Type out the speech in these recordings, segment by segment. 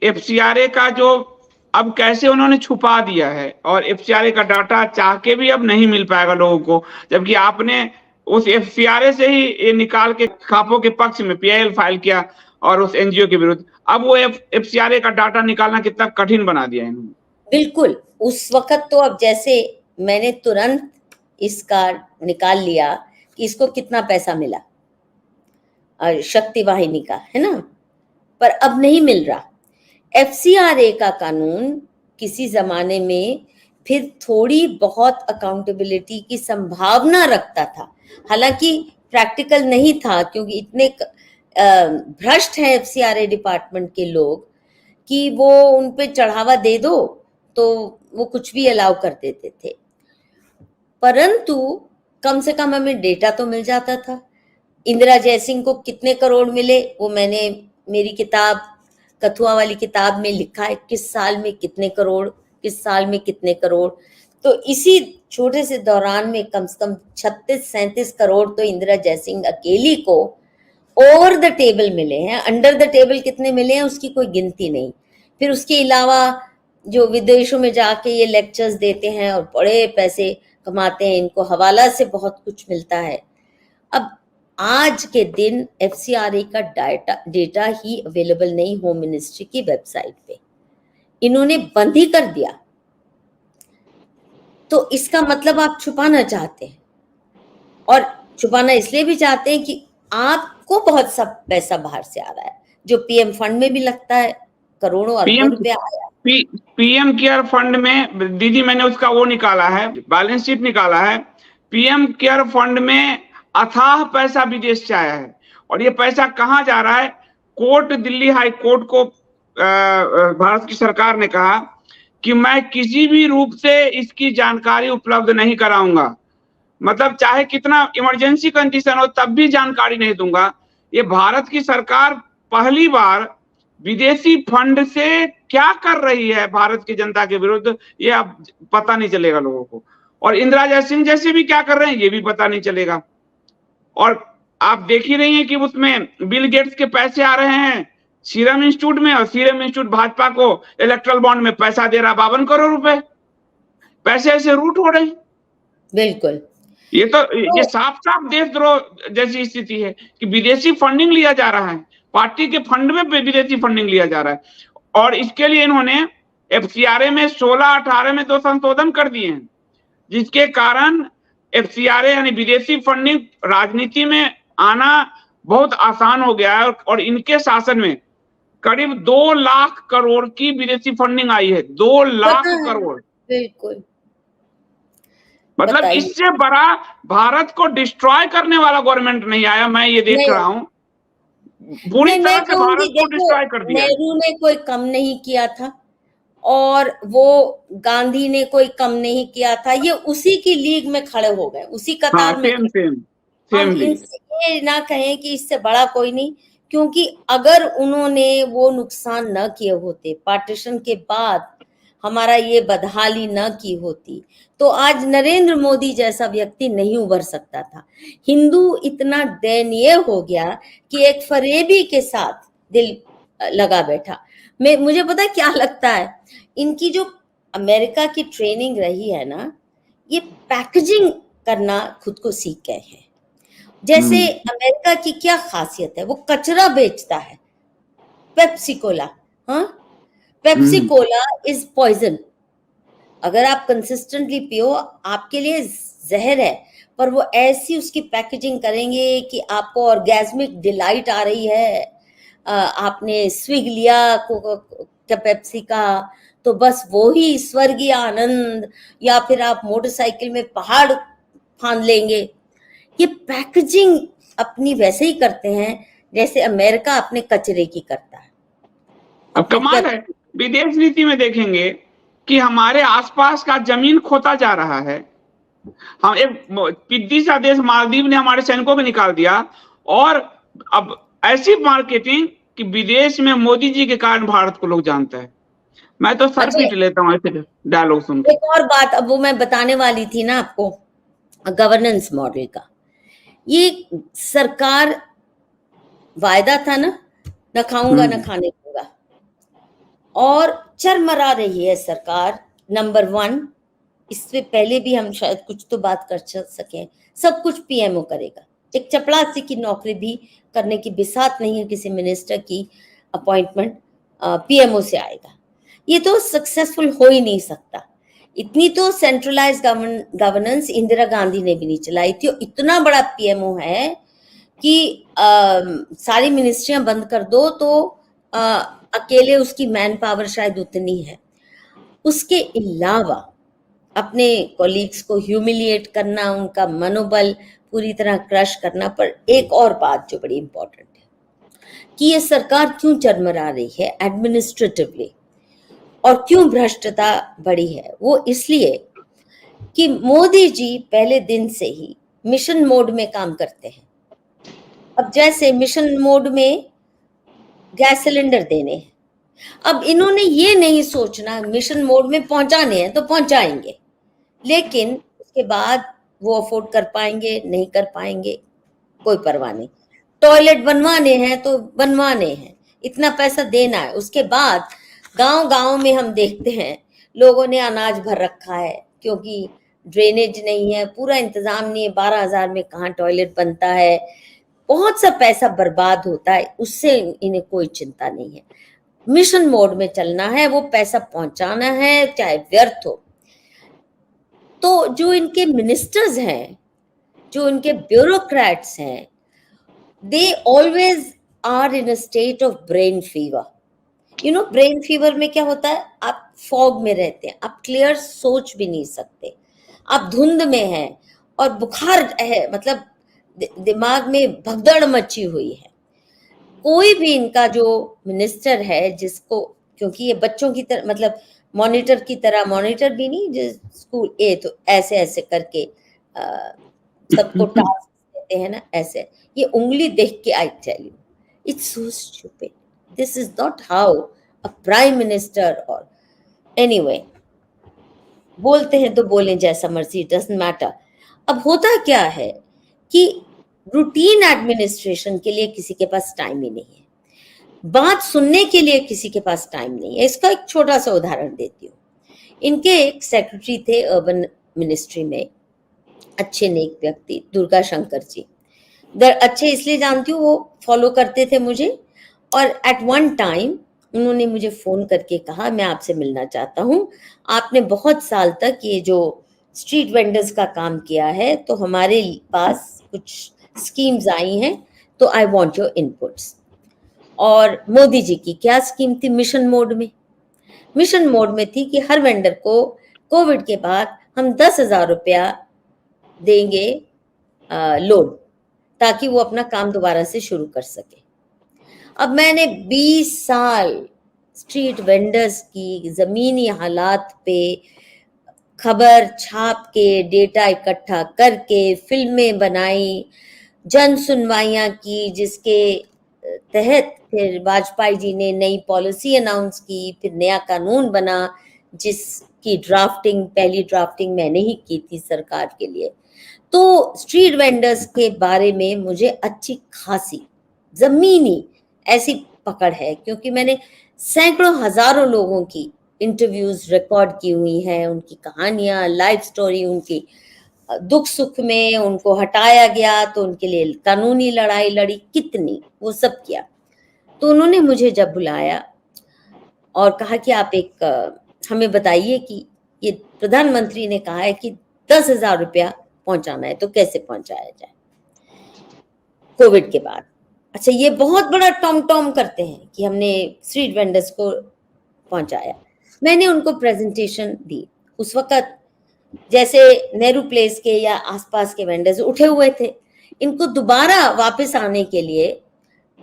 FCRA का जो अब कैसे उन्होंने छुपा दिया है, और एफसीआरए का डाटा चाह के भी अब नहीं मिल पाएगा लोगों को, जबकि आपने उस एफसीआरए से ही ये निकाल के खापों के पक्ष में पीआईएल फाइल किया और उस एनजीओ के विरुद्ध। अब वो एफसीआरए का डाटा निकालना कितना कठिन बना दिया इन्होंने। बिल्कुल, उस वक्त तो अब जैसे मैंने तुरंत इसका निकाल लिया कि इसको कितना पैसा मिला शक्ति वाहिनी का, है ना, पर अब नहीं मिल रहा। एफसीआरए का कानून किसी जमाने में फिर थोड़ी बहुत अकाउंटेबिलिटी की संभावना रखता था, हालांकि प्रैक्टिकल नहीं था, क्योंकि इतने भ्रष्ट हैं एफसीआरए डिपार्टमेंट के लोग कि वो उन पे चढ़ावा दे दो तो वो कुछ भी अलाउ कर देते थे। परंतु कम से कम हमें डेटा तो मिल जाता था। इंदिरा जयसिंह को कितने करोड़ मिले वो मैंने मेरी किताब कथुआ वाली किताब में लिखा है, किस साल में कितने करोड़, किस साल में कितने करोड़। तो इसी छोटे से दौरान में कम से कम 36-37 करोड़ तो इंदिरा जयसिंह अकेली को ओवर द टेबल मिले हैं। अंडर द टेबल कितने मिले हैं उसकी कोई गिनती नहीं। फिर उसके अलावा जो विदेशों में जाके ये लेक्चर्स देते हैं और बड़े पैसे कमाते हैं, इनको हवाला से बहुत कुछ मिलता है। अब आज के दिन एफसीआरए का डेटा ही अवेलेबल नहीं होम मिनिस्ट्री की वेबसाइट पे, इन्होंने बंद ही कर दिया। तो इसका मतलब आप छुपाना चाहते हैं, और छुपाना इसलिए भी चाहते हैं कि आपको बहुत सब पैसा बाहर से आ रहा है, जो पीएम फंड में भी लगता है, करोड़ों अरबों रुपया आया। पीएम केयर फंड में दीदी मैंने उसका वो निकाला है, बैलेंस शीट निकाला है। पीएम केयर फंड में अथाह पैसा विदेश से आया है, और ये पैसा कहाँ जा रहा है? कोर्ट, दिल्ली हाई कोर्ट को भारत की सरकार ने कहा कि मैं किसी भी रूप से इसकी जानकारी उपलब्ध नहीं कराऊंगा, मतलब चाहे कितना इमरजेंसी कंडीशन हो तब भी जानकारी नहीं दूंगा। ये भारत की सरकार पहली बार विदेशी फंड से क्या कर रही है भारत की जनता के विरुद्ध, ये अब पता नहीं चलेगा लोगों को। और इंदिरा जयसिंह जैसे भी क्या कर रहे हैं ये भी पता नहीं चलेगा। और आप देख ही रही हैं कि उसमें बिल गेट्स के पैसे आ रहे हैं सीरम इंस्टीट्यूट में, और सीरम इंस्टीट्यूट भाजपा को इलेक्ट्रल बॉन्ड में पैसा दे रहा 52 करोड़ रुपए। पैसे ऐसे रूट हो रहे हैं। बिल्कुल, ये साफ साफ देशद्रोह जैसी स्थिति है कि विदेशी फंडिंग लिया जा रहा है, पार्टी के फंड में विदेशी फंडिंग लिया जा रहा है। और इसके लिए इन्होंने एफसीआरए में 16-18 में 2 संशोधन कर दिए हैं, जिसके कारण एफसीआरए यानी विदेशी फंडिंग राजनीति में आना बहुत आसान हो गया है। और इनके शासन में करीब 2 लाख करोड़ की विदेशी फंडिंग आई है, 2 लाख करोड़। बिल्कुल, मतलब इससे बड़ा भारत को डिस्ट्रॉय करने वाला गवर्नमेंट नहीं आया। मैं ये देख रहा हूं पूरी तरह से भारत को डिस्ट्रॉय कर दिया। नेहरू ने कोई कम नहीं किया था, और वो गांधी ने कोई कम नहीं किया था, ये उसी की लीग में खड़े हो गए, उसी कतार में। हम इनसे ये ना कहें कि इससे बड़ा कोई नहीं, क्योंकि अगर उन्होंने वो नुकसान न किए होते, पार्टीशन के बाद हमारा ये बदहाली न की होती, तो आज नरेंद्र मोदी जैसा व्यक्ति नहीं उभर सकता था। हिंदू इतना दयनीय हो गया कि एक फरेबी के साथ दिल लगा बैठा। मुझे पता क्या लगता है, इनकी जो अमेरिका की ट्रेनिंग रही है ना, ये पैकेजिंग करना खुद को सीख गए हैं। जैसे अमेरिका की क्या खासियत है, वो कचरा बेचता है, पेप्सी कोला। हाँ, पेप्सी कोला इज पॉइजन। अगर आप कंसिस्टेंटली पियो आपके लिए जहर है, पर वो ऐसी उसकी पैकेजिंग करेंगे कि आपको ऑर्गेज्मिक डिलाइट आ रही है। आपने स्विग लिया पेप्सी का, तो बस वो ही स्वर्गीय आनंद, या फिर आप मोटरसाइकिल में पहाड़ फांद लेंगे। ये पैकेजिंग अपनी वैसे ही करते हैं जैसे अमेरिका अपने कचरे की करता है। अब कमाल है, विदेश नीति में देखेंगे कि हमारे आसपास का जमीन खोता जा रहा है। हम एक पिद्दी सा देश मालदीव ने हमारे सैनिकों को निकाल दिया, और अब ऐसी मार्केटिंग कि विदेश में मोदी जी के कारण भारत को लोग जानता है। मैं तो सर पीट लेता हूँ ऐसे डायलॉग सुनकर। एक और बात अब वो मैं बताने वाली थी ना आपको, गवर्नेंस मॉडल का। ये सरकार वायदा था ना, न खाऊंगा न खाने दूंगा, और चरमरा रही है सरकार। नंबर 1, इससे पहले भी हम शायद कुछ तो बात कर सकें, सब कुछ पीएमओ करेगा। एक चपड़ासी की नौकरी भी करने की बिसात नहीं है किसी मिनिस्टर की अपॉइंटमेंट पीएमओ से आएगा। ये तो सक्सेसफुल हो ही नहीं सकता। इतनी तो सेंट्रलाइज गवर्नेंस इंदिरा गांधी ने भी नहीं चलाई थी। इतना बड़ा पीएमओ है कि सारी मिनिस्ट्रियां बंद कर दो तो अकेले उसकी मैन पावर शायद उतनी है। उसके अलावा अपने कॉलीग्स को ह्यूमिलिएट करना, उनका मनोबल पूरी तरह क्रश करना। पर एक और बात जो बड़ी इंपॉर्टेंट है कि ये सरकार क्यों चरमरा रही है एडमिनिस्ट्रेटिवली और क्यों भ्रष्टता बढ़ी है, वो इसलिए कि मोदी जी पहले दिन से ही मिशन मोड में काम करते हैं। अब जैसे मिशन मोड में गैस सिलेंडर देने हैं, अब इन्होंने ये नहीं सोचना मिशन मोड में पहुंचाने हैं तो पहुंचाएंगे, लेकिन उसके बाद वो अफोर्ड कर पाएंगे नहीं कर पाएंगे कोई परवाह नहीं। टॉयलेट बनवाने हैं तो बनवाने हैं, इतना पैसा देना है। उसके बाद गांव गांव में हम देखते हैं लोगों ने अनाज भर रखा है क्योंकि ड्रेनेज नहीं है, पूरा इंतजाम नहीं है। 12,000 में कहाँ टॉयलेट बनता है, बहुत सा पैसा बर्बाद होता है, उससे इन्हें कोई चिंता नहीं है। मिशन मोड में चलना है, वो पैसा पहुंचाना है चाहे व्यर्थ हो। तो जो इनके मिनिस्टर्स हैं, जो इनके ब्यूरोक्रेट्स हैं, they always are in a state of brain fever. You know brain fever में क्या होता है, आप फॉग में रहते हैं, आप क्लियर सोच भी नहीं सकते, आप धुंध में हैं और बुखार है, मतलब दिमाग में भगदड़ मची हुई है। कोई भी इनका जो मिनिस्टर है जिसको, क्योंकि ये बच्चों की तरह, मतलब मॉनिटर की तरह, मॉनिटर भी नहीं, जिस स्कूल ए तो ऐसे ऐसे करके सबको टास्क देते हैं ना, ऐसे ये उंगली देख के I tell you it's so stupid, this is not how a prime minister. और एनीवे बोलते हैं तो बोलें जैसा मर्जी, डजंट मैटर। अब होता क्या है कि रूटीन एडमिनिस्ट्रेशन के लिए किसी के पास टाइम ही नहीं है, बात सुनने के लिए किसी के पास टाइम नहीं है। इसका एक छोटा सा उदाहरण देती हूँ। इनके एक सेक्रेटरी थे अर्बन मिनिस्ट्री में, अच्छे नेक व्यक्ति, दुर्गा शंकर जी। अच्छे इसलिए जानती हूँ, वो फॉलो करते थे मुझे, और एट वन टाइम उन्होंने मुझे फोन करके कहा मैं आपसे मिलना चाहता हूँ, आपने बहुत साल तक ये जो स्ट्रीट वेंडर्स का काम किया है, तो हमारे पास कुछ स्कीम्स आई हैं, तो आई वांट योर इनपुट्स। और मोदी जी की क्या स्कीम थी मिशन मोड में? मिशन मोड में थी कि हर वेंडर को कोविड के बाद हम 10,000 रुपया देंगे लोन, ताकि वो अपना काम दोबारा से शुरू कर सके। अब मैंने 20 साल स्ट्रीट वेंडर्स की जमीनी हालात पे खबर छाप के, डेटा इकट्ठा करके फिल्में बनाई, जन सुनवाइयां की, जिसके तहत फिर वाजपेयी जी ने नई पॉलिसी अनाउंस की, फिर नया कानून बना जिसकी ड्राफ्टिंग, पहली ड्राफ्टिंग मैंने ही की थी सरकार के लिए। तो स्ट्रीट वेंडर्स के बारे में मुझे अच्छी खासी जमीनी ऐसी पकड़ है, क्योंकि मैंने सैकड़ों हजारों लोगों की इंटरव्यूज रिकॉर्ड की हुई हैं, उनकी कहानियां, लाइफ स्टोरी, उनकी दुख सुख में उनको हटाया गया तो उनके लिए कानूनी लड़ाई लड़ी, कितनी, वो सब किया। तो उन्होंने मुझे जब बुलाया और कहा कि आप एक हमें बताइए कि ये प्रधानमंत्री ने कहा है कि 10,000 रुपया पहुंचाना है, तो कैसे पहुंचाया जाए कोविड के बाद। अच्छा, ये बहुत बड़ा टॉम टॉम करते हैं कि हमने स्ट्रीट वेंडर्स को पहुंचाया। मैंने उनको प्रेजेंटेशन दी। उस वक्त जैसे नेहरू प्लेस के या आसपास के वेंडर्स उठे हुए थे, इनको दोबारा वापस आने के लिए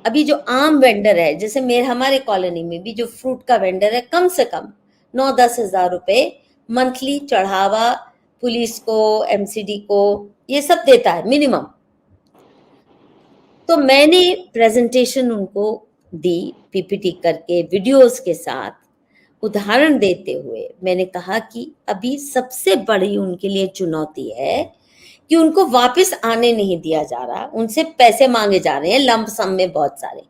अभी जो आम वेंडर है, जैसे हमारे कॉलोनी में भी जो फ्रूट का वेंडर है, कम से कम 9-10 हजार रुपए मंथली चढ़ावा पुलिस को, एमसीडी को, ये सब देता है मिनिमम। तो मैंने प्रेजेंटेशन उनको दी, पीपीटी करके, वीडियोस के साथ, उदाहरण देते हुए मैंने कहा कि अभी सबसे बड़ी उनके लिए चुनौती है कि उनको वापस आने नहीं दिया जा रहा, उनसे पैसे मांगे जा रहे हैं लंप सम में बहुत सारे।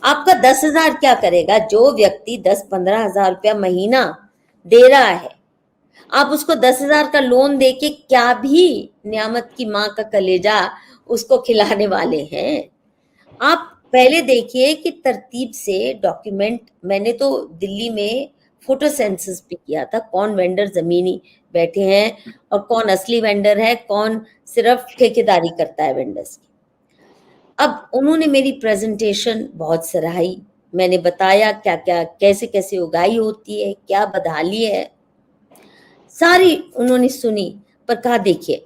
आपका 10,000 क्या करेगा? जो व्यक्ति 10-15 हजार रुपया महीना दे रहा है, आप उसको 10,000 का लोन देके क्या भी नियामत की माँ का कलेजा उसको खिलाने वाले हैं? आप पहले देखिए कि तरतीब से डॉक्यूमेंट, मैंने तो दिल्ली में फोटो सेंसस भी किया था, कौन वेंडर जमीनी बैठे हैं और कौन असली वेंडर है, कौन सिर्फ ठेकेदारी करता है वेंडर्स की। अब उन्होंने मेरी प्रेजेंटेशन बहुत सराही, मैंने बताया क्या क्या कैसे कैसे उगाई होती है, क्या बदहाली है, सारी उन्होंने सुनी, पर कहा देखिए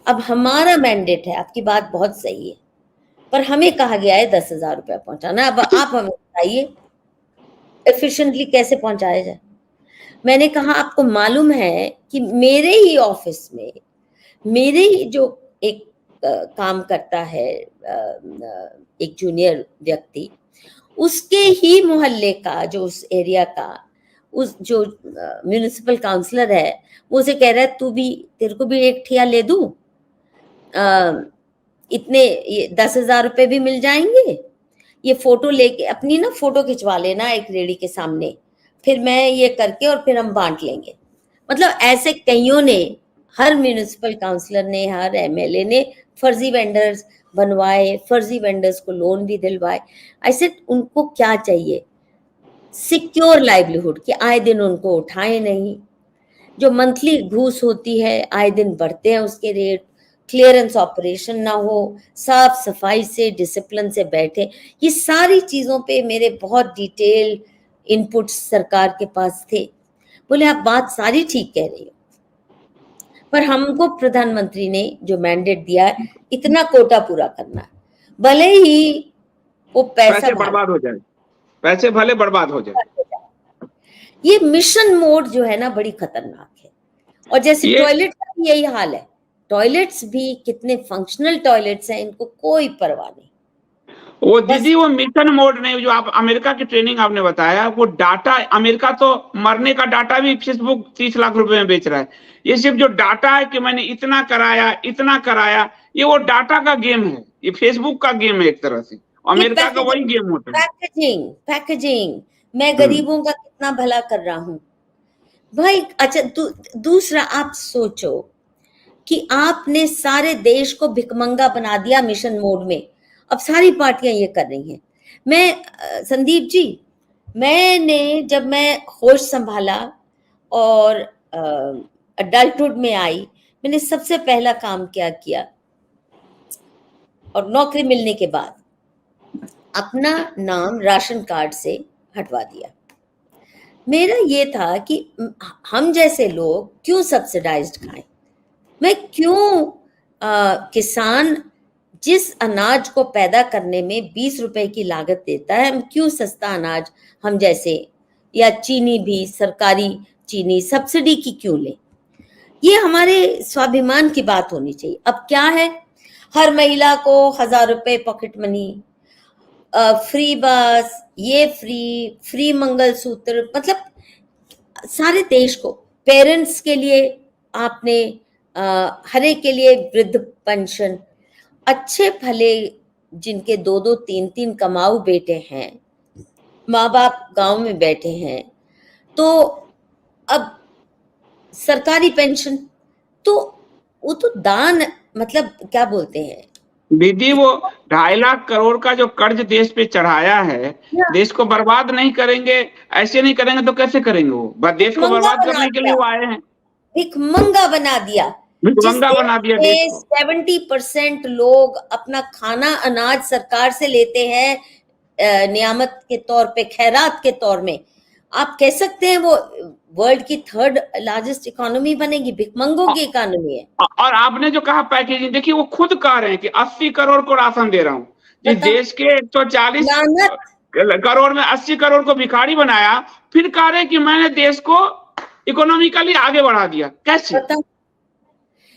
अब हमारा मैंडेट है, आपकी बात बहुत सही है, पर हमें कहा गया है 10,000 रुपया पहुंचाना, अब आप हमें बताइए एफिशिएंटली कैसे पहुंचाया जाए। मैंने कहा आपको मालूम है कि मेरे ही ऑफिस में मेरे ही जो एक काम करता है, एक जूनियर व्यक्ति, उसके ही मोहल्ले का, जो उस एरिया का उस जो म्युनिसिपल काउंसलर है, वो उसे कह रहा है तू भी, तेरे को भी एक ठिया ले दूं, इतने 10,000 रुपए भी मिल जाएंगे, ये फोटो लेके अपनी ना फोटो खिंचवा लेना एक रेडी के सामने, फिर मैं ये करके और फिर हम बांट लेंगे। मतलब ऐसे कईयों ने, हर म्युनिसिपल काउंसलर ने, हर एमएलए ने फर्जी वेंडर्स बनवाए, फर्जी वेंडर्स को लोन भी दिलवाए। ऐसे उनको क्या चाहिए? सिक्योर लाइवलीहुड, कि आए दिन उनको उठाए नहीं, जो मंथली घूस होती है आए दिन बढ़ते हैं उसके रेट, क्लियरेंस ऑपरेशन ना हो, साफ सफाई से डिसिप्लिन से बैठे। ये सारी चीजों पे मेरे बहुत डिटेल इनपुट सरकार के पास थे। बोले आप बात सारी ठीक कह रही हो, पर हमको प्रधानमंत्री ने जो मैंडेट दिया है, इतना कोटा पूरा करना है, भले ही वो पैसा पैसे बर्बाद हो जाए, पैसे भले बर्बाद हो जाए। ये मिशन मोड जो है ना बड़ी खतरनाक है। और जैसे ये टॉयलेट का भी यही हाल है, टॉयलेट्स भी कितने फंक्शनल टॉयलेट्स हैं, इनको कोई परवाह नहीं। वो बस दीदी वो मिशन मोड नहीं, जो आप अमेरिका की ट्रेनिंग आपने बताया, वो डाटा, अमेरिका तो मरने का डाटा भी फेसबुक 30 लाख रुपए में बेच रहा है। ये सिर्फ जो डाटा है कि मैंने इतना कराया इतना कराया, ये वो डाटा का गेम है, ये फेसबुक का गेम है एक तरह से, ये अमेरिका का वही गेम होता है। पैकेजिंग पैकेजिंग, मैं गरीबों का कितना भला कर रहा हूँ भाई। अच्छा दूसरा आप सोचो कि आपने सारे देश को भिखमंगा बना दिया मिशन मोड में, अब सारी पार्टियां ये कर रही हैं। मैं संदीप जी, जब मैं होश संभाला और अडल्टहुड में आई, मैंने सबसे पहला काम क्या किया, और नौकरी मिलने के बाद अपना नाम राशन कार्ड से हटवा दिया। मेरा ये था कि हम जैसे लोग क्यों सब्सिडाइज्ड खाएं, मैं क्यों किसान जिस अनाज को पैदा करने में 20 रुपए की लागत देता है, हम क्यों सस्ता अनाज हम जैसे, या चीनी भी सरकारी चीनी सब्सिडी की क्यों लें? ये हमारे स्वाभिमान की बात होनी चाहिए। अब क्या है, हर महिला को 1,000 रुपए पॉकेट मनी, फ्री बस, ये फ्री मंगलसूत्र, मतलब सारे देश को, पेरेंट्स के लिए आपने हर एक के लिए वृद्ध पेंशन, अच्छे भले जिनके 2-2 3-3 कमाऊ बेटे हैं, माँ बाप गांव में बैठे हैं, तो अब सरकारी पेंशन, तो वो तो दान, मतलब क्या बोलते हैं दीदी वो 2.5 लाख करोड़ का जो कर्ज देश पे चढ़ाया है, देश को बर्बाद नहीं करेंगे, ऐसे नहीं करेंगे तो कैसे करेंगे? वो देश को बर्बाद करने के लिए वो आए हैं, भिखमंगा बना दिया। भिखमंगा बना दिया देश को। 70% लोग अपना खाना अनाज सरकार से लेते हैं नियामत के तौर पे, खैरात के तौर में। आप कह सकते हैं वो वर्ल्ड की 3rd लार्जेस्ट इकोनॉमी बनेगी, भिखमंगों की इकोनॉमी है। और आपने जो कहा पैकेजिंग, देखिए वो खुद कह रहे हैं कि 80 करोड़ को राशन दे रहा हूं, जिस देश के 140 करोड़ में 80 करोड़ को भिखारी बनाया, फिर कह रहे हैं कि मैंने देश को इकोनॉमिकली आगे बढ़ा दिया। कैसे?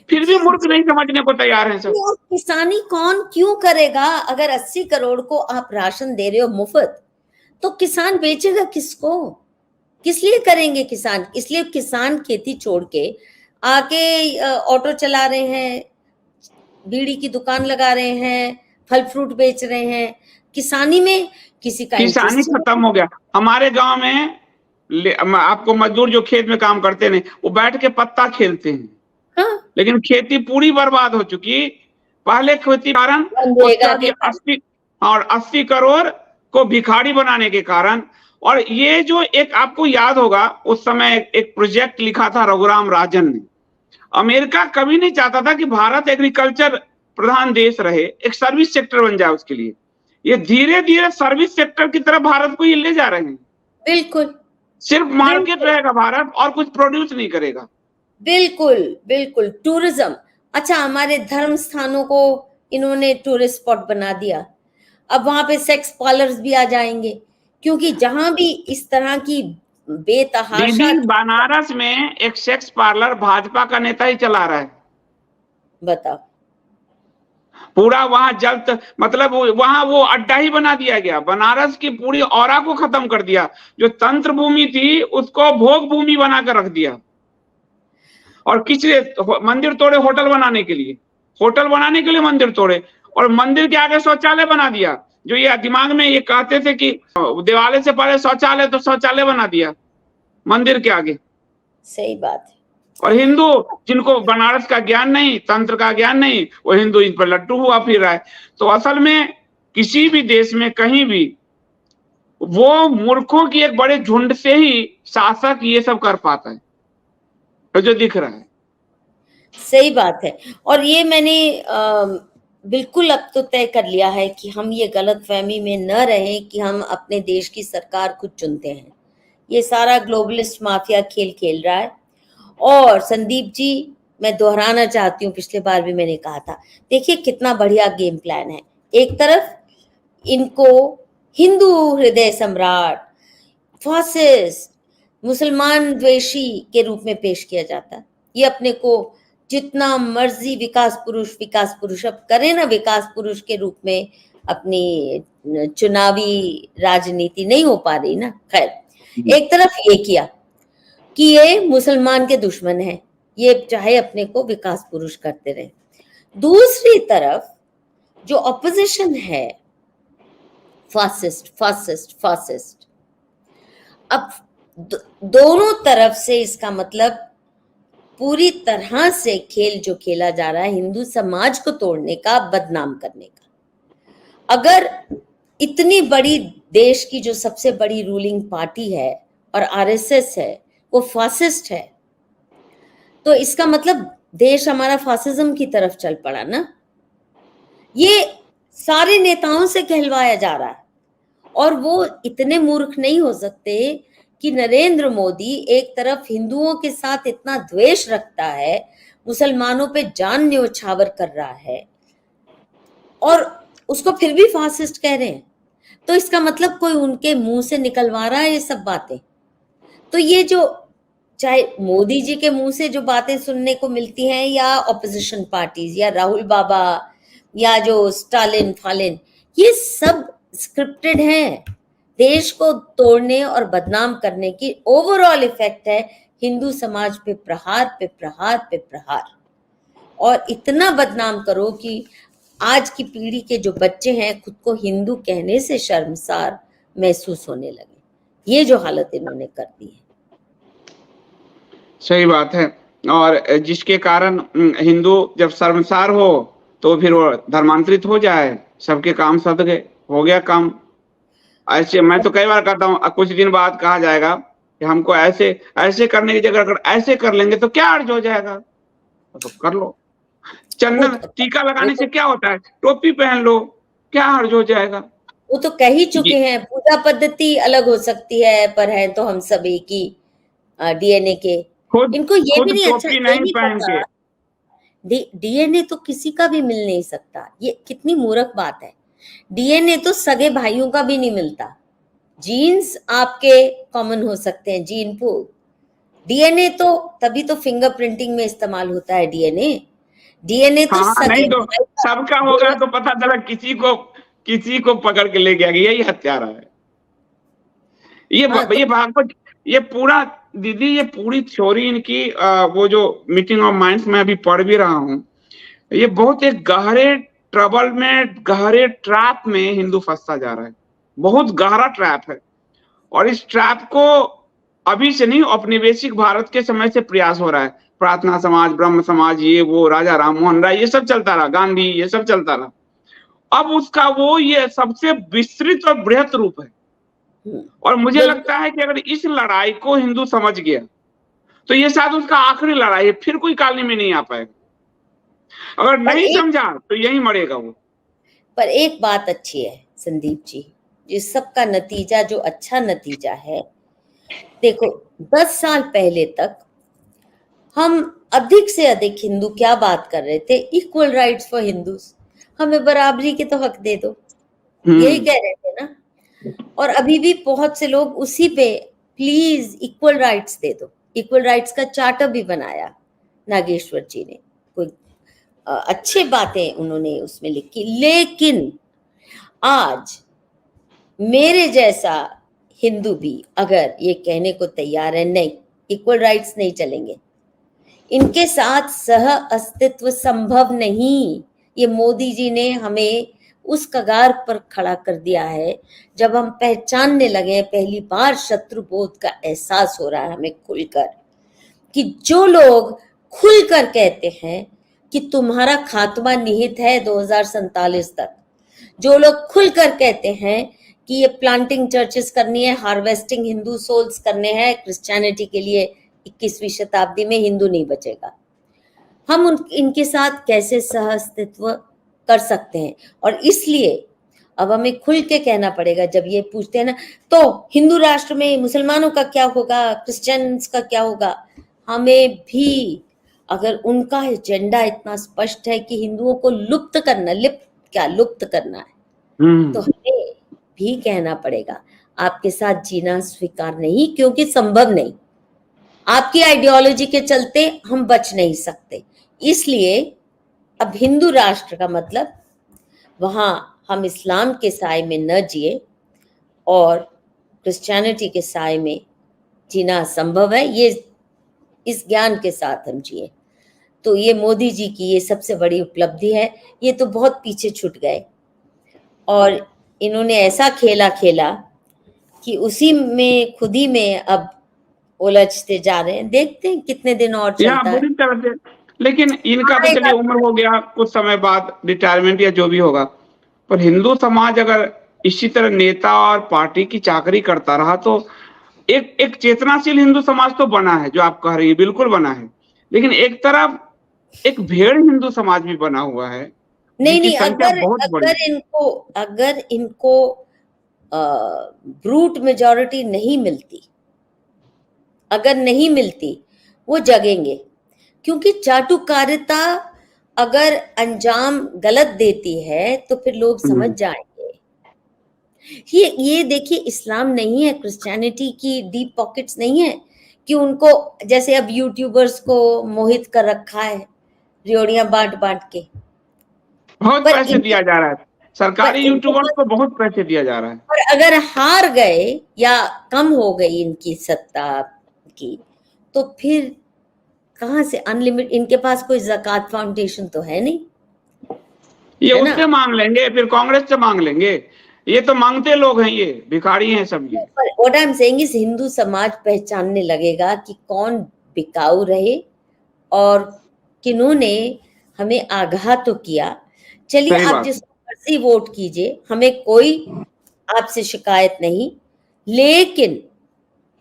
फिर भी मूर्ख नहीं समझने को तैयार हैं सब। किसानी कौन क्यों करेगा? अगर 80 करोड़ को आप राशन दे रहे हो मुफ्त, तो किसान बेचेगा किसको? किस लिए करेंगे किसान? इसलिए किसान खेती छोड़ के आके ऑटो चला रहे हैं, बीड़ी की दुकान लगा रहे हैं, फल फ्रूट बेच रहे हैं, किसानी में किसी का किसानी इंटरेस्ट खत्म हो गया। हमारे गांव में आपको मजदूर जो खेत में काम करते हैं वो बैठ के पत्ता खेलते हैं। हाँ, लेकिन खेती पूरी बर्बाद हो चुकी। पहले खेती कारण मनरेगा के 80 करोड़ को भिखारी बनाने के कारण। और ये जो एक आपको याद होगा उस समय एक प्रोजेक्ट लिखा था रघुराम राजन ने। अमेरिका कभी नहीं चाहता था कि भारत एग्रीकल्चर प्रधान देश रहे, एक सर्विस सेक्टर बन जाए उसके लिए। ये धीरे धीरे सर्विस सेक्टर की तरफ भारत को ये ले जा रहे हैं। बिल्कुल सिर्फ मार्केट रहेगा भारत और कुछ प्रोड्यूस नहीं करेगा। बिल्कुल बिल्कुल। टूरिज्म, अच्छा हमारे धर्म स्थानों को इन्होंने टूरिस्ट स्पॉट बना दिया। अब वहां पे सेक्स पार्लर्स भी आ जाएंगे, क्योंकि जहां भी इस तरह की बेतहाशा। दीदी बनारस में एक सेक्स पार्लर भाजपा का नेता ही चला रहा है। बताओ, पूरा वहां जल मतलब वहां वो अड्डा ही बना दिया गया। बनारस की पूरी औरा को खत्म कर दिया। जो तंत्र भूमि थी उसको भोग भूमि बनाकर रख दिया। और किसी मंदिर तोड़े होटल बनाने के लिए, होटल बनाने के लिए मंदिर तोड़े। और मंदिर के आगे शौचालय बना दिया। जो ये दिमाग में ये कहते थे कि दिवाली से पहले शौचालय, तो शौचालय बना दिया मंदिर के आगे। सही बात है। और हिंदू जिनको बनारस का ज्ञान नहीं, तंत्र का ज्ञान नहीं, वो हिंदू इन पर लट्टू हुआ फिर रहा है। तो असल में किसी भी देश में कहीं भी वो मूर्खों की एक बड़े झुंड से ही शासक ये सब कर पाता है, तो जो दिख रहा है। सही बात है। और ये मैंने बिल्कुल अब तो तय कर लिया है कि हम ये गलतफहमी में न रहें कि हम अपने देश की सरकार खुद चुनते हैं। ये सारा ग्लोबलिस्ट माफिया खेल खेल रहा है। और संदीप जी, मैं दोहराना चाहती हूँ, पिछले बार भी मैंने कहा था, देखिए कितना बढ़िया गेम प्लान है। एक तरफ इनको हिंदू हृदय सम्राट, फासिस्ट, मुसलमान द्वेषी के रूप में पेश किया जाता है। ये अपने को जितना मर्जी विकास पुरुष अब करें ना, विकास पुरुष के रूप में अपनी चुनावी राजनीति नहीं हो पा रही ना। खैर, एक तरफ ये किया कि ये मुसलमान के दुश्मन है, ये चाहे अपने को विकास पुरुष करते रहे। दूसरी तरफ जो ऑपोजिशन है, फासिस्ट। अब दोनों तरफ से इसका मतलब पूरी तरह से खेल जो खेला जा रहा है हिंदू समाज को तोड़ने का, बदनाम करने का। अगर इतनी बड़ी देश की जो सबसे बड़ी रूलिंग पार्टी है और आरएसएस है वो फासिस्ट है, तो इसका मतलब देश हमारा फासिज्म की तरफ चल पड़ा ना। ये सारे नेताओं से कहलवाया जा रहा है। और वो इतने मूर्ख नहीं हो सकते कि नरेंद्र मोदी एक तरफ हिंदुओं के साथ इतना द्वेष रखता है, मुसलमानों पे जान न्योछावर कर रहा है, और उसको फिर भी फासिस्ट कह रहे हैं। तो इसका मतलब कोई उनके मुंह से निकलवा रहा है ये सब बातें। तो ये जो चाहे मोदी जी के मुंह से जो बातें सुनने को मिलती हैं, या ऑपोजिशन पार्टीज, या राहुल बाबा, या जो स्टालिन फालिन, ये सब स्क्रिप्टेड है। देश को तोड़ने और बदनाम करने की ओवरऑल इफेक्ट है हिंदू समाज पे प्रहार पे प्रहार पे प्रहार। और इतना बदनाम करो कि आज की पीढ़ी के जो बच्चे हैं खुद को हिंदू कहने से शर्मसार महसूस होने लगे। ये जो हालत इन्होंने कर दी है। सही बात है। और जिसके कारण हिंदू जब शर्मसार हो तो फिर वो धर्मांतरित हो जाए, सबके काम सद गए, हो गया काम। ऐसे मैं तो कई बार कहता हूँ, कुछ दिन बाद कहा जाएगा कि हमको ऐसे करने की जगह अगर ऐसे कर लेंगे तो क्या अर्ज हो जाएगा, तो कर लो। चंदन टीका लगाने से क्या होता है, टोपी पहन लो, क्या अर्ज हो जाएगा। वो तो कह ही चुके हैं, पूजा पद्धति अलग हो सकती है पर है तो हम सब एक ही डीएनए के। इनको ये भी नहीं, अच्छा नहीं पता, डीएनए तो किसी का भी मिल नहीं सकता। ये कितनी मूर्ख बात है। डीएनए तो सगे भाइयों का भी नहीं मिलता। जीन्स आपके कॉमन हो सकते हैं, जीन पूल। डीएनए तो तभी तो फिंगरप्रिंटिंग में इस्तेमाल होता है। डीएनए तो नहीं तो सबका होगा तो पता चला किसी को पकड़ के ले गया, यही हत्यारा है। ये भागवत, ये पूरा दीदी, ये पूरी थ्योरी इनकी वो जो मीटिंग ऑफ माइंड्स में अभी पढ़ भी रहा हूँ, ये बहुत एक गहरे ट्रबल में, गहरे ट्रैप में हिंदू फंसता जा रहा है। बहुत गहरा ट्रैप है, और इस ट्रैप को अभी से नहीं, औपनिवेशिक भारत के समय से प्रयास हो रहा है। प्रार्थना समाज, ब्रह्म समाज, ये वो, राजा राम मोहन राय, ये सब चलता रहा, गांधी, ये सब चलता रहा। अब उसका वो ये सबसे विस्तृत और बृहत रूप है। और मुझे लगता है कि अगर इस लड़ाई को हिंदू समझ गया तो ये शायद उसका आखिरी लड़ाई है, फिर कोई कॉलोनी में नहीं आ पाएगा। अगर नहीं समझा तो यही मरेगा वो। पर एक बात अच्छी है संदीप जी, इस सब का नतीजा जो अच्छा नतीजा है, देखो 10 साल पहले तक हम अधिक से अधिक हिंदू क्या बात कर रहे थे, इक्वल राइट्स फॉर हिंदूज, हमें बराबरी के तो हक दे दो, यही कह रहे थे ना। और अभी भी बहुत से लोग उसी पे प्लीज इक्वल राइट्स दे दो। इक्वल राइट्स का चार्टर भी बनाया नागेश्वर जी ने, कोई अच्छी बातें उन्होंने उसमें लिखी। लेकिन आज मेरे जैसा हिंदू भी अगर ये कहने को तैयार है नहीं, इक्वल राइट्स नहीं चलेंगे, इनके साथ सह अस्तित्व संभव नहीं, ये मोदी जी ने हमें उस कगार पर खड़ा कर दिया है जब हम पहचानने लगे, पहली बार शत्रुबोध का एहसास हो रहा है हमें खुलकर, कि जो लोग खुलकर कहते हैं कि तुम्हारा खात्मा निहित है 2047 तक, जो लोग खुलकर कहते हैं कि ये प्लांटिंग चर्चेस करनी है, हार्वेस्टिंग हिंदू सोल्स करने हैं क्रिश्चियनिटी के लिए, 21वीं शताब्दी में हिंदू नहीं बचेगा, हम इनके साथ कैसे सह अस्तित्व कर सकते हैं। और इसलिए अब हमें खुल के कहना पड़ेगा, जब ये पूछते हैं ना तो हिंदू राष्ट्र में मुसलमानों का क्या होगा, क्रिश्चियंस का क्या होगा, हमें भी अगर उनका एजेंडा इतना स्पष्ट है कि हिंदुओं को लुप्त करना, लुप्त करना है, तो हमें भी कहना पड़ेगा आपके साथ जीना स्वीकार नहीं, क्योंकि संभव नहीं, आपकी आइडियोलॉजी के चलते हम बच नहीं सकते। इसलिए अब हिंदू राष्ट्र का मतलब वहां हम इस्लाम के साए में न जिए और क्रिश्चियनिटी के साए में जीना संभव है, ये इस ज्ञान के साथ हम जिए। तो ये मोदी जी की ये सबसे बड़ी उपलब्धि है। ये तो बहुत पीछे छूट गए और इन्होंने ऐसा खेला कि उसी में खुद ही में अब उलझते जा रहे हैं। देखते हैं कितने दिन और चलता है। बुरी तरह से, लेकिन इनका तो चलिए उम्र हो गया, कुछ समय बाद रिटायरमेंट या जो भी होगा, पर हिंदू समाज अगर इसी तरह नेता और पार्टी की चाकरी करता रहा तो एक चेतनाशील हिंदू समाज तो बना है, जो आप कह रही है बिल्कुल बना है, लेकिन एक तरफ एक भेड़ हिंदू समाज भी बना हुआ है। नहीं, अगर इनको ब्रूट मेजॉरिटी नहीं मिलती, अगर नहीं मिलती, वो जगेंगे, क्योंकि चाटुकारिता अगर अंजाम गलत देती है तो फिर लोग समझ जाएंगे। ये देखिए, इस्लाम नहीं है, क्रिश्चियनिटी की डीप पॉकेट्स नहीं है कि उनको जैसे अब यूट्यूबर्स को मोहित कर रखा है रियोड़ियां बांट के, बहुत पैसे दिया जा रहा है, सरकारी यूट्यूबर्स को बहुत पैसे दिया जा रहा है। और अगर हार गए या कम हो गई इनकी सत्ता की, तो फिर कहां से अनलिमिटेड, इनके पास कोई ज़कात फाउंडेशन तो है नहीं, ये उससे मांग लेंगे, फिर कांग्रेस से मांग लेंगे, ये तो मांगते लोग हैं, ये भिखारी हैं सब। ये what I am saying is Hindu समाज पहचानने लगेगा कि कौन बिकाऊ रहे और किन्होंने हमें आगाह तो किया। चलिए आप जिसको मर्जी वोट कीजिए, हमें कोई आपसे शिकायत नहीं, लेकिन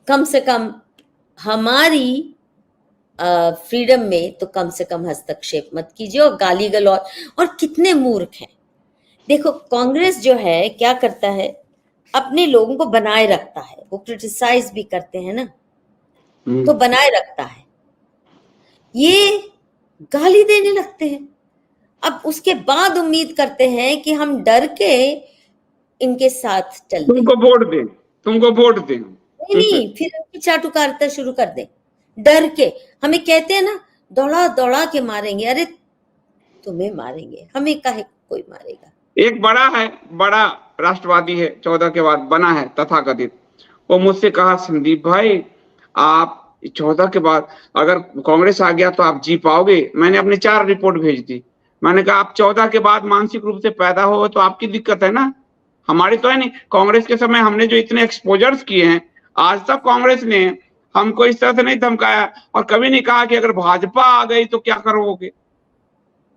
कम से कम हमारी फ्रीडम में तो कम से कम हस्तक्षेप मत कीजिए और गाली गलौज। और कितने मूर्ख हैं, देखो कांग्रेस जो है क्या करता है, अपने लोगों को बनाए रखता है, वो क्रिटिसाइज भी करते हैं ना, तो बनाए रखता है, ये गाली देने लगते हैं। अब उसके बाद उम्मीद करते हैं कि हम डर के इनके साथ चलते, तुमको वोट दें, नहीं फिर उनकी चाटुकारिता शुरू कर दें डर के। हमें कहते हैं ना दौड़ा के मारेंगे, अरे तुम्हें मारेंगे, हमें काहे कोई मारेगा। एक बड़ा राष्ट्रवादी है, 14 के बाद बना है तथाकथित, वो मुझसे कहा, संदीप भाई आप 14 के बाद अगर कांग्रेस आ गया तो आप जी पाओगे। मैंने अपने 4 रिपोर्ट भेज दी, मैंने कहा आप 14 के बाद मानसिक रूप से पैदा हो तो आपकी दिक्कत है ना, हमारी तो है नहीं। कांग्रेस के समय हमने जो इतने एक्सपोजर्स किए हैं, आज तक कांग्रेस ने हमको इस तरह से नहीं धमकाया और कभी नहीं कहा कि अगर भाजपा आ गई तो क्या करोगे।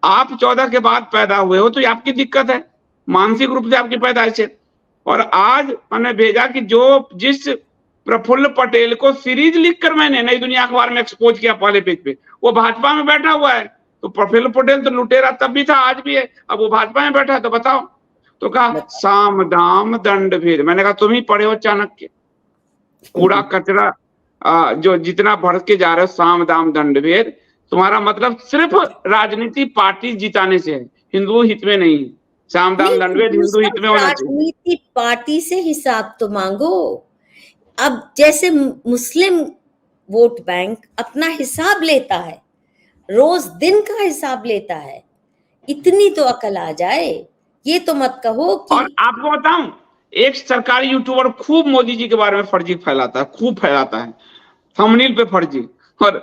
आप 14 के बाद पैदा हुए हो तो ये आपकी दिक्कत है, मानसिक रूप से आपकी पैदाइश है। और आज मैंने भेजा कि जो जिस प्रफुल्ल पटेल को सीरीज लिखकर मैंने नई दुनिया अखबार में एक्सपोज किया पहले पेज पे, वो भाजपा में बैठा हुआ है। तो प्रफुल्ल पटेल तो लुटेरा तब भी था, आज भी है, अब वो भाजपा में बैठा है, तो बताओ। तो कहा साम दाम दंड भेद। मैंने कहा तुम ही पढ़े हो चाणक्य, कूड़ा कचरा जो जितना बढ़ के जा रहे हो, साम दाम दंड भेद, तुम्हारा मतलब सिर्फ राजनीति पार्टी जिताने से है, हिंदू हित में नहीं। साम दाम दंड भेद हिंदू हित में होना चाहिए। राजनीति पार्टी से हिसाब तो मांगो। अब जैसे मुस्लिम वोट बैंक अपना हिसाब लेता है, रोज दिन का हिसाब लेता है, इतनी तो अकल आ जाए। ये तो मत कहो कि। और आपको बताऊं, एक सरकारी यूट्यूबर खूब मोदी जी के बारे में फर्जी फैलाता है, खूब फैलाता है, थंबनेल पे फर्जी। और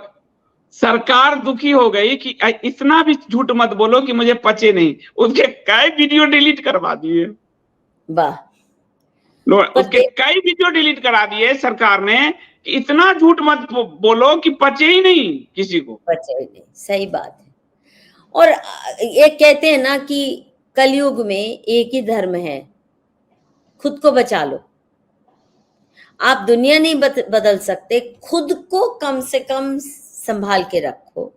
सरकार दुखी हो गई कि इतना भी झूठ मत बोलो कि मुझे पचे नहीं, उसके कई वीडियो डिलीट करवा दिए। वाह, उसके कई वीडियो डिलीट करा दिए सरकार ने कि इतना झूठ मत बोलो कि पचे ही नहीं किसी को। पचे नहीं, सही बात है। और ये कहते हैं ना कि कलयुग में एक ही धर्म है, खुद को बचा लो। आप दुनिया नहीं बदल सकते, खुद को कम से कम संभाल के रखो,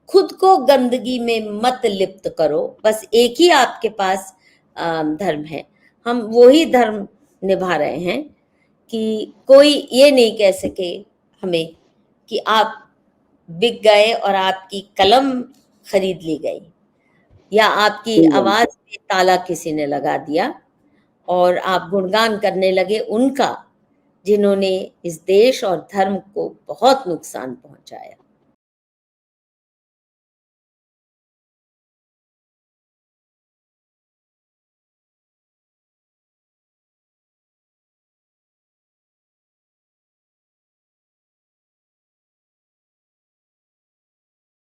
खुद को गंदगी में मत लिप्त करो। बस एक ही आपके पास धर्म है, हम वही धर्म निभा रहे हैं कि कोई ये नहीं कह सके हमें कि आप बिक गए और आपकी कलम खरीद ली गई या आपकी आवाज में ताला किसी ने लगा दिया और आप गुणगान करने लगे उनका जिन्होंने इस देश और धर्म को बहुत नुकसान पहुंचाया।